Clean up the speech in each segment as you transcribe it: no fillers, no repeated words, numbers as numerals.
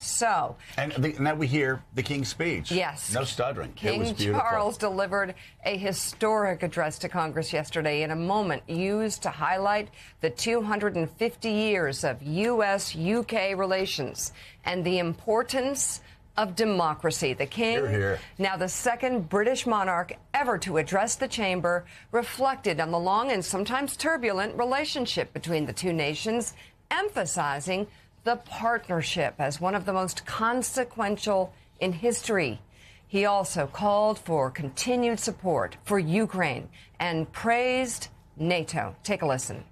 So, and now we hear the King's speech. Yes. No stuttering. King it was beautiful. Charles delivered a historic address to Congress yesterday in a moment used to highlight the 250 years of U.S.-UK relations and the importance of democracy. The King, now the second British monarch ever to address the chamber, reflected on the long and sometimes turbulent relationship between the two nations, emphasizing the partnership as one of the most consequential in history. He also called for continued support for Ukraine and praised NATO. Take a listen.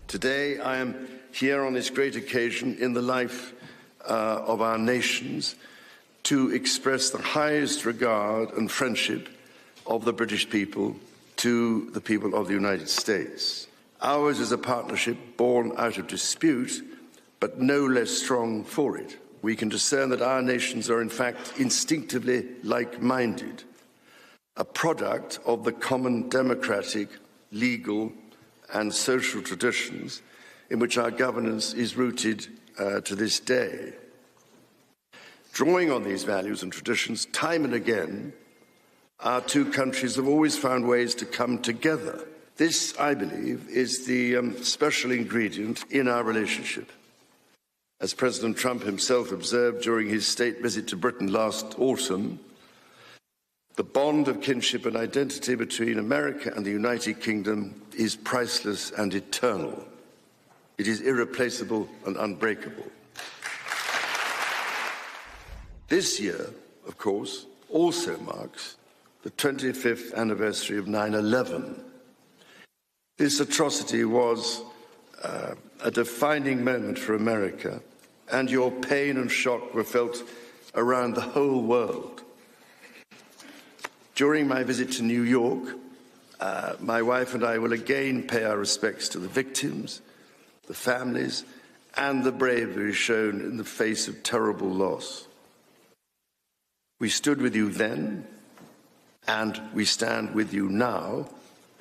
Today, I am here on this great occasion in the life of our nations to express the highest regard and friendship of the British people to the people of the United States. Ours is a partnership born out of dispute, but no less strong for it. We can discern that our nations are in fact instinctively like-minded, a product of the common democratic, legal and social traditions in which our governance is rooted to this day. Drawing on these values and traditions, time and again, our two countries have always found ways to come together. This, I believe, is the special ingredient in our relationship. As President Trump himself observed during his state visit to Britain last autumn, the bond of kinship and identity between America and the United Kingdom is priceless and eternal. It is irreplaceable and unbreakable. This year, of course, also marks the 25th anniversary of 9/11. This atrocity was a defining moment for America, and your pain and shock were felt around the whole world. During my visit to New York, my wife and I will again pay our respects to the victims, the families, and the bravery shown in the face of terrible loss. We stood with you then, and we stand with you now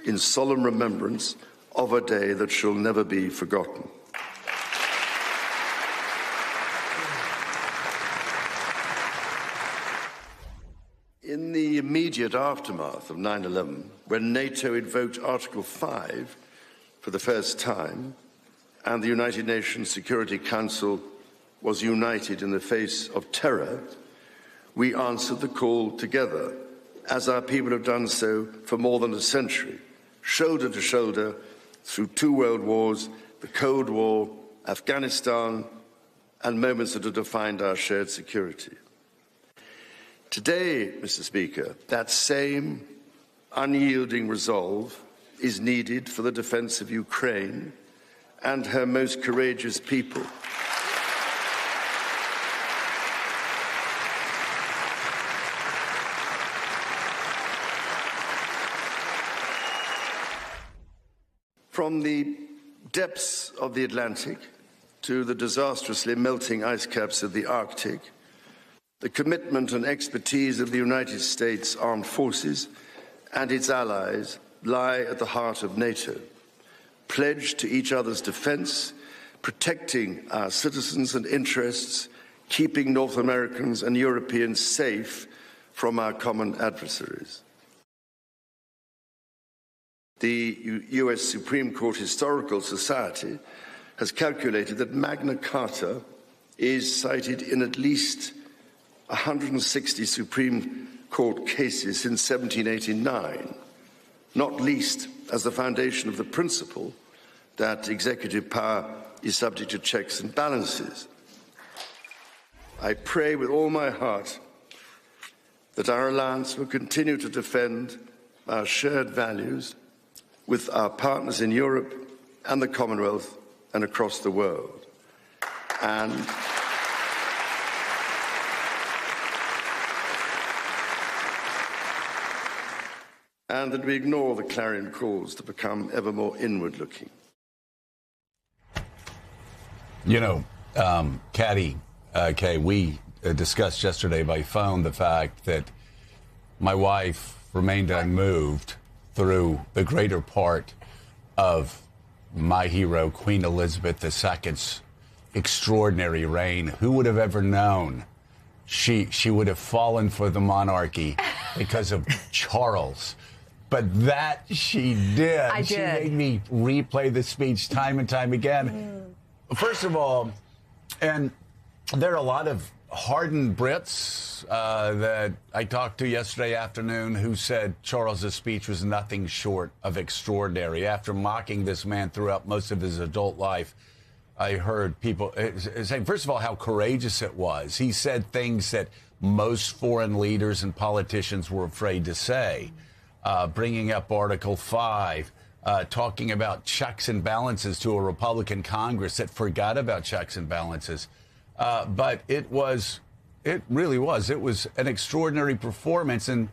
in solemn remembrance of a day that shall never be forgotten. In the immediate aftermath of 9/11, when NATO invoked Article 5 for the first time, and the United Nations Security Council was united in the face of terror, we answered the call together, as our people have done so for more than a century, shoulder to shoulder, through 2 world wars, the Cold War, Afghanistan, and moments that have defined our shared security. Today, Mr. Speaker, that same unyielding resolve is needed for the defense of Ukraine and her most courageous people. From the depths of the Atlantic to the disastrously melting ice caps of the Arctic, the commitment and expertise of the United States Armed Forces and its allies lie at the heart of NATO, pledged to each other's defense, protecting our citizens and interests, keeping North Americans and Europeans safe from our common adversaries. The U.S. Supreme Court Historical Society has calculated that Magna Carta is cited in at least 160 Supreme Court cases since 1789, not least as the foundation of the principle that executive power is subject to checks and balances. I pray with all my heart that our alliance will continue to defend our shared values with our partners in Europe and the Commonwealth and across the world. And that we ignore the clarion calls to become ever more inward-looking. You know, Caddy, Kay, we discussed yesterday by phone the fact that my wife remained unmoved through the greater part of my hero, Queen Elizabeth II's extraordinary reign. Who would have ever known she would have fallen for the monarchy because of Charles? But that she did. She made me replay the speech time and time again. First of all, and there are a lot of hardened Brits that I talked to yesterday afternoon who said Charles's speech was nothing short of extraordinary. After mocking this man throughout most of his adult life, I heard people saying, first of all, how courageous it was. He said things that most foreign leaders and politicians were afraid to say, bringing up Article 5, talking about checks and balances to a Republican Congress that forgot about checks and balances. But it really was. It was an extraordinary performance. And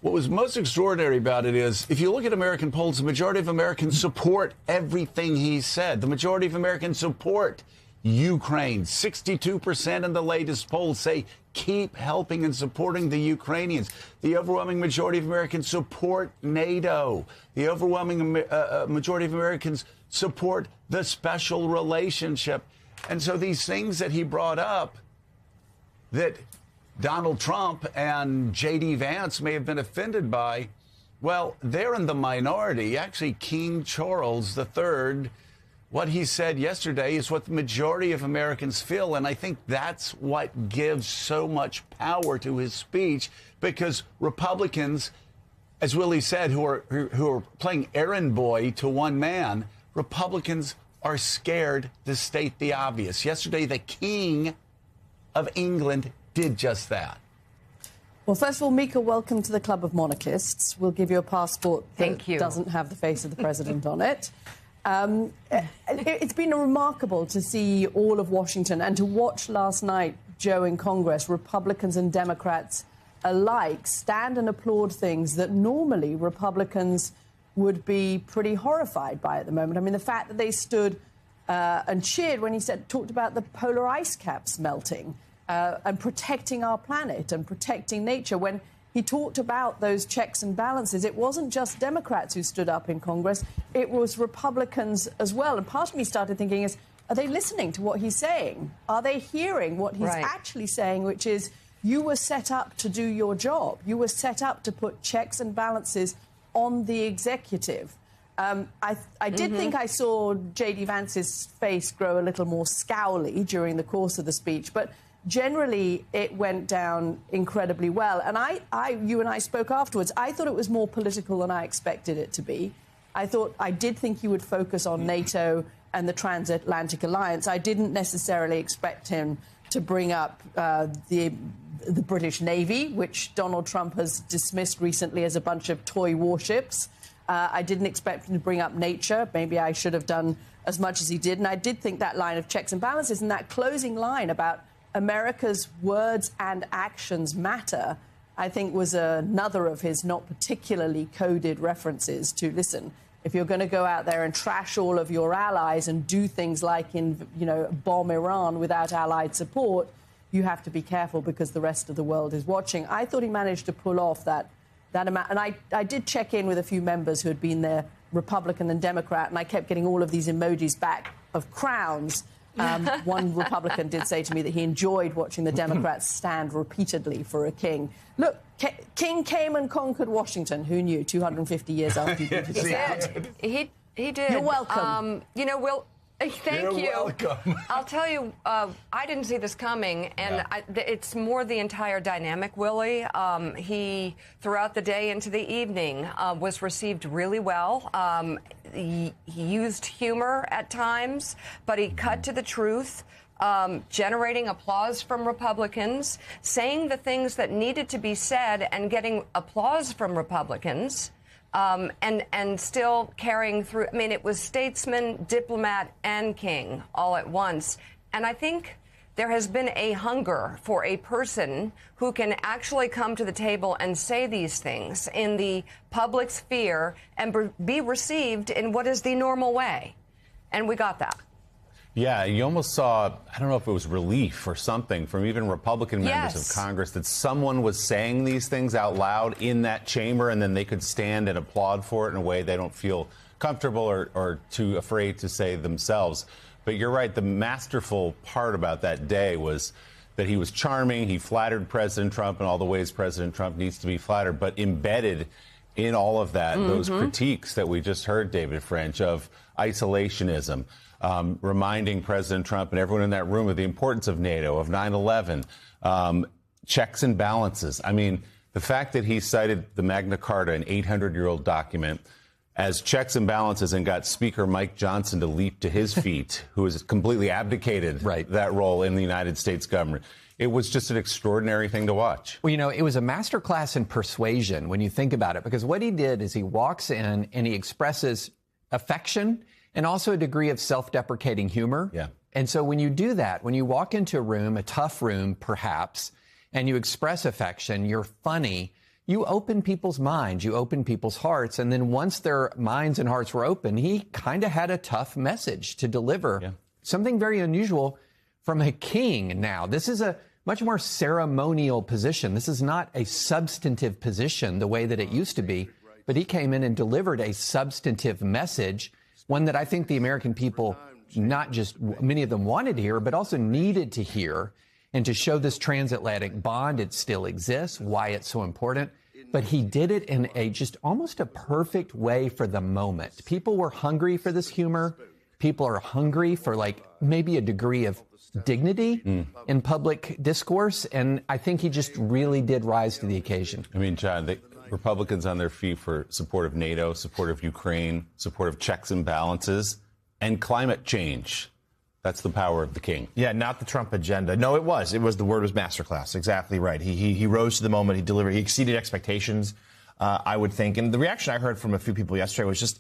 what was most extraordinary about it is, if you look at American polls, the majority of Americans support everything he said. The majority of Americans support Ukraine. 62% in the latest polls say keep helping and supporting the Ukrainians. The overwhelming majority of Americans support NATO. The overwhelming majority of Americans support the special relationship. And so these things that he brought up that Donald Trump and J.D. Vance may have been offended by, well, they're in the minority. Actually, King Charles III, what he said yesterday is what the majority of Americans feel. And I think that's what gives so much power to his speech, because Republicans, as Willie said, who are playing errand boy to one man, Republicans are scared to state the obvious. Yesterday, the King of England did just that. Well, first of all, Mika, welcome to the Club of Monarchists. We'll give you a passport that doesn't have the face of the president on it. It's been remarkable to see all of Washington and to watch last night, Joe, in Congress, Republicans and Democrats alike stand and applaud things that normally Republicans would be pretty horrified by at the moment. I mean, the fact that they stood and cheered when he talked about the polar ice caps melting and protecting our planet and protecting nature. When he talked about those checks and balances, it wasn't just Democrats who stood up in Congress, it was Republicans as well. And part of me started thinking are they listening to what he's saying? Are they hearing what he's actually saying, which is, you were set up to do your job. You were set up to put checks and balances on the executive. I did think I saw J.D. Vance's face grow a little more scowly during the course of the speech, but generally it went down incredibly well. And you and I spoke afterwards. I thought it was more political than I expected it to be. I did think he would focus on NATO and the transatlantic alliance. I didn't necessarily expect him to bring up the British Navy, which Donald Trump has dismissed recently as a bunch of toy warships. I didn't expect him to bring up nature. Maybe I should have done as much as he did. And I did think that line of checks and balances and that closing line about America's words and actions matter, I think was another of his not particularly coded references to, listen, if you're going to go out there and trash all of your allies and do things like bomb Iran without allied support, you have to be careful because the rest of the world is watching. I thought he managed to pull off that amount. And I did check in with a few members who had been there, Republican and Democrat, and I kept getting all of these emojis back of crowns. One Republican did say to me that he enjoyed watching the Democrats stand repeatedly for a king. Look, King came and conquered Washington. Who knew? 250 years after he did it. He did. You're welcome. Thank you. Welcome. I'll tell you, I didn't see this coming, and it's more the entire dynamic, Willie. He, throughout the day into the evening, was received really well. He used humor at times, but he cut to the truth, generating applause from Republicans, saying the things that needed to be said and getting applause from Republicans. And still carrying through. I mean, it was statesman, diplomat, and king all at once. And I think there has been a hunger for a person who can actually come to the table and say these things in the public sphere and be received in what is the normal way. And we got that. Yeah, you almost saw, I don't know if it was relief or something from even Republican members of Congress that someone was saying these things out loud in that chamber, and then they could stand and applaud for it in a way they don't feel comfortable or too afraid to say themselves. But you're right. The masterful part about that day was that he was charming. He flattered President Trump in all the ways President Trump needs to be flattered. But embedded in all of that, those critiques that we just heard, David French, of isolationism, reminding President Trump and everyone in that room of the importance of NATO, of 9/11, checks and balances. I mean, the fact that he cited the Magna Carta, an 800-year-old document, as checks and balances and got Speaker Mike Johnson to leap to his feet, who has completely abdicated that role in the United States government. It was just an extraordinary thing to watch. Well, you know, it was a masterclass in persuasion when you think about it, because what he did is he walks in and he expresses affection and also a degree of self-deprecating humor. Yeah. And so when you do that, when you walk into a room, a tough room perhaps, and you express affection, you're funny, you open people's minds, you open people's hearts. And then once their minds and hearts were open, he kind of had a tough message to deliver. Yeah. Something very unusual from a king now. This is a much more ceremonial position. This is not a substantive position the way that it used to be. But he came in and delivered a substantive message, one that I think the American people, not just many of them wanted to hear, but also needed to hear. And to show this transatlantic bond, it still exists, why it's so important. But he did it in a just almost a perfect way for the moment. People were hungry for this humor. People are hungry for like maybe a degree of dignity in public discourse. And I think he just really did rise to the occasion. I mean, John, the Republicans on their feet for support of NATO, support of Ukraine, support of checks and balances, and climate change. That's the power of the king. Yeah, not the Trump agenda. No, it was. The word was masterclass. Exactly right. He rose to the moment. He delivered. He exceeded expectations, I would think. And the reaction I heard from a few people yesterday was just,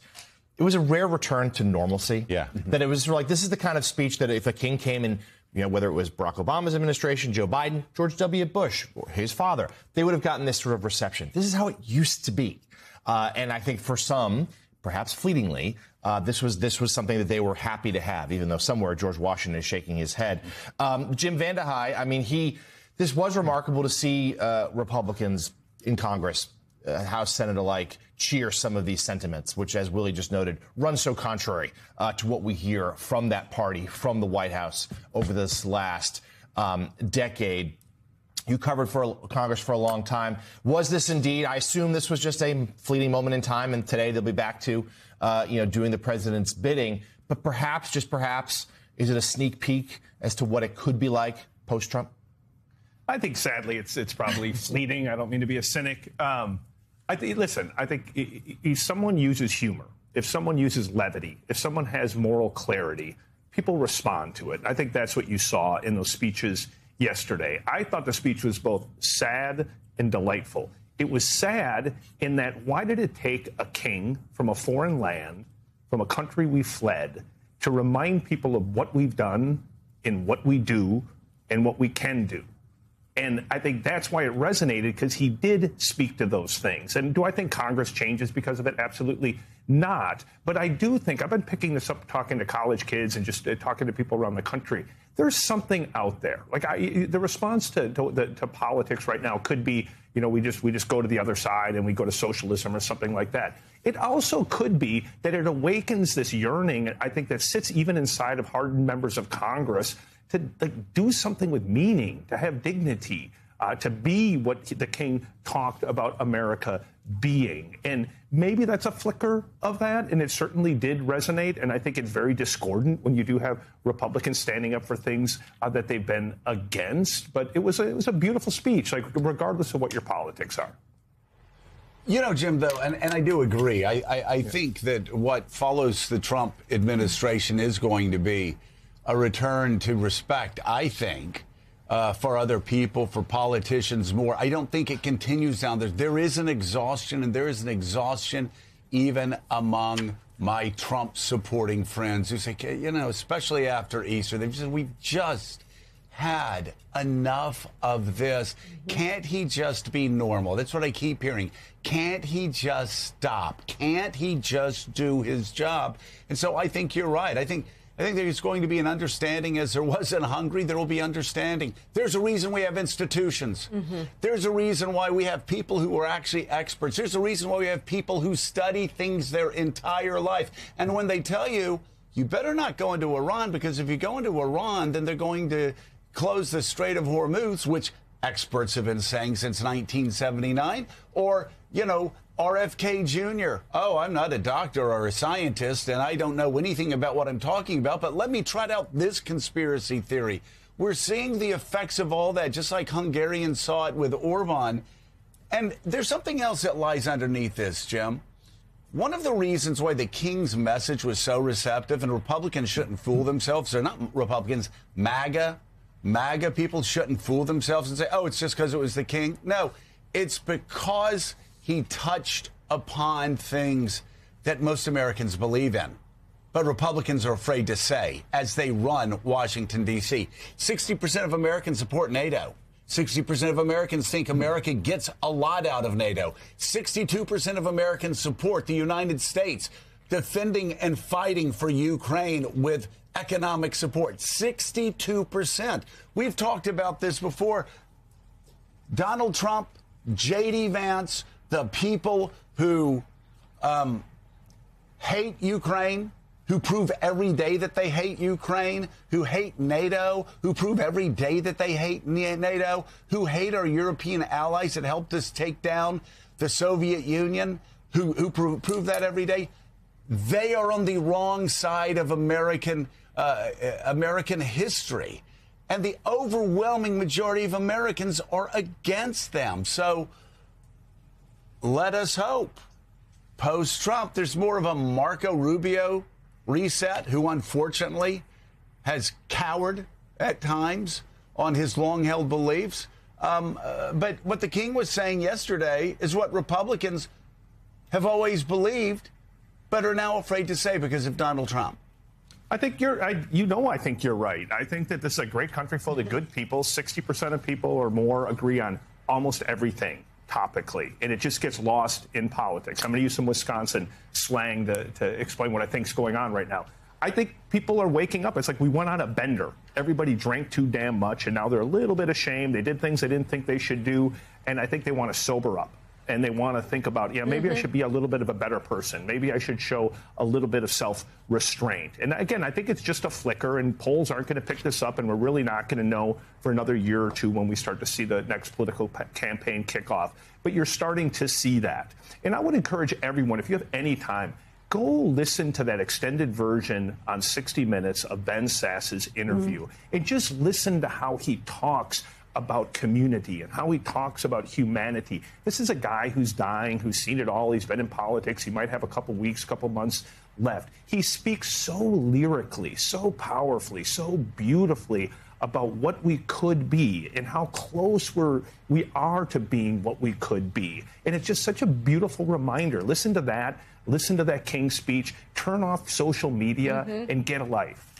it was a rare return to normalcy. Yeah. That it was like, this is the kind of speech that if a king came in, you know, whether it was Barack Obama's administration, Joe Biden, George W. Bush, or his father, they would have gotten this sort of reception. This is how it used to be. And I think for some, perhaps fleetingly, this was something that they were happy to have, even though somewhere George Washington is shaking his head. Jim Vandehei, I mean, this was remarkable to see Republicans in Congress, House, Senate alike, cheer some of these sentiments, which, as Willie just noted, run so contrary to what we hear from that party, from the White House over this last decade. You covered for Congress for a long time. Was this indeed, I assume this was just a fleeting moment in time, and today they'll be back to, doing the president's bidding. But perhaps, just perhaps, is it a sneak peek as to what it could be like post-Trump? I think, sadly, it's probably fleeting. I don't mean to be a cynic. I think if someone uses humor, if someone uses levity, if someone has moral clarity, people respond to it. I think that's what you saw in those speeches yesterday. I thought the speech was both sad and delightful. It was sad in that why did it take a king from a foreign land, from a country we fled, to remind people of what we've done and what we do and what we can do? And I think that's why it resonated, because he did speak to those things. And do I think Congress changes because of it? Absolutely not. But I do think, I've been picking this up talking to college kids and just talking to people around the country. There's something out there. Like the response to politics right now could be, we just go to the other side and we go to socialism or something like that. It also could be that it awakens this yearning, I think, that sits even inside of hardened members of Congress to do something with meaning, to have dignity, to be what the king talked about America being. And maybe that's a flicker of that, and it certainly did resonate. And I think it's very discordant when you do have Republicans standing up for things that they've been against. But it was a beautiful speech, like regardless of what your politics are. Jim, though, and I do agree. I think that what follows the Trump administration is going to be a return to respect, I think, for other people, for politicians more. I don't think it continues down there. There is an exhaustion, and there is an exhaustion even among my Trump-supporting friends who say, especially after Easter, we've just had enough of this. Can't he just be normal? That's what I keep hearing. Can't he just stop? Can't he just do his job? And so I think you're right. I think there's going to be an understanding, as there was in Hungary. There will be understanding. There's a reason we have institutions. There's a reason why we have people who are actually experts. There's a reason why we have people who study things their entire life. And when they tell you, you better not go into Iran, because if you go into Iran, then they're going to close the Strait of Hormuz, which experts have been saying since 1979, or, you know, RFK Jr. Oh, I'm not a doctor or a scientist, and I don't know anything about what I'm talking about, but let me trot out this conspiracy theory. We're seeing the effects of all that, just like Hungarians saw it with Orban. And there's something else that lies underneath this, Jim. One of the reasons why the king's message was so receptive, and Republicans shouldn't fool themselves, they're not Republicans, MAGA people shouldn't fool themselves and say, oh, it's just because it was the king. No, it's because he touched upon things that most Americans believe in, but Republicans are afraid to say as they run Washington, D.C. 60% of Americans support NATO. 60% of Americans think America gets a lot out of NATO. 62% of Americans support the United States defending and fighting for Ukraine with economic support. 62%. We've talked about this before. Donald Trump, J.D. Vance, the people who hate Ukraine, who prove every day that they hate Ukraine, who hate NATO, who prove every day that they hate NATO, who hate our European allies that helped us take down the Soviet Union, who prove that every day. They are on the wrong side of American history. And the overwhelming majority of Americans are against them. So let us hope post-Trump there's more of a Marco Rubio reset, who unfortunately has cowered at times on his long-held beliefs. But what the king was saying yesterday is what Republicans have always believed, but are now afraid to say because of Donald Trump. I think I think you're right. I think that this is a great country full of good people. 60% of people or more agree on almost everything topically, and it just gets lost in politics. I'm going to use some Wisconsin slang to explain what I think is going on right now. I think people are waking up. It's like we went on a bender. Everybody drank too damn much, and now they're a little bit ashamed. They did things they didn't think they should do, and I think they want to sober up. And they want to think about, maybe I should be a little bit of a better person. Maybe I should show a little bit of self-restraint. And again, I think it's just a flicker, and polls aren't going to pick this up, and we're really not going to know for another year or two when we start to see the next political campaign kick off. But you're starting to see that. And I would encourage everyone, if you have any time, go listen to that extended version on 60 Minutes of Ben Sass's interview, and just listen to how he talks about community and how he talks about humanity. This is a guy who's dying, who's seen it all. He's been in politics. He might have a couple weeks, couple months left. He speaks so lyrically, so powerfully, so beautifully about what we could be and how close we are to being what we could be. And it's just such a beautiful reminder. Listen to that. Listen to that King's speech. Turn off social media and get a life.